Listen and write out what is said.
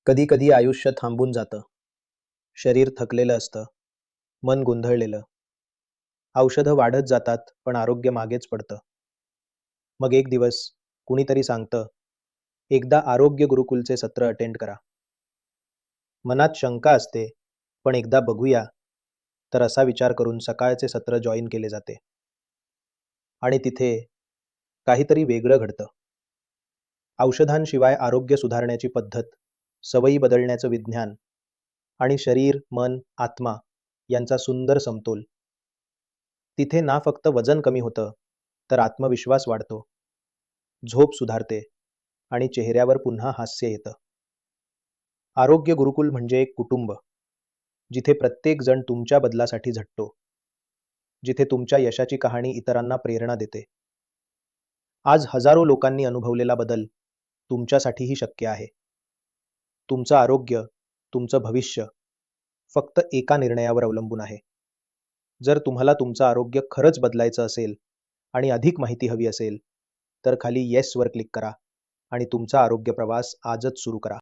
कधी कधी आयुष्य थांबून जातं. शरीर थकलेलं असतं. मन गोंधळलेलं. औषधं वाढत जातात पण आरोग्य मागेच पडतं. मग एक दिवस कुणीतरी सांगतं, एकदा आरोग्य गुरुकुलचे सत्र अटेंड करा. मनात शंका असते, पण एकदा बघूया, तर असा विचार करून सकाळचे सत्र जॉईन केले जाते. आणि तिथे काहीतरी वेगळं घडतं. औषधांशिवाय आरोग्य सुधारण्याची पद्धत, सवयी बदलण्याचं विज्ञान आणि शरीर, मन, आत्मा यांचा सुंदर समतोल. तिथे ना फक्त वजन कमी होतं, तर आत्मविश्वास वाढतो, झोप सुधारते आणि चेहऱ्यावर पुन्हा हास्य येतं. आरोग्य गुरुकुल म्हणजे एक कुटुंब, जिथे प्रत्येक जण तुमच्या बदलासाठी झटतो, जिथे तुमच्या यशाची कहाणी इतरांना प्रेरणा देते. आज हजारो लोकांनी अनुभवलेला बदल तुमच्यासाठीही शक्य आहे. तुमचं आरोग्य, तुमचं भविष्य फक्त एका निर्णयावर अवलंबून आहे. जर तुम्हाला तुमचं आरोग्य खरंच बदलायचं असेल आणि अधिक माहिती हवी असेल, तर खाली येस वर क्लिक करा आणि तुमचा आरोग्य प्रवास आजच सुरू करा.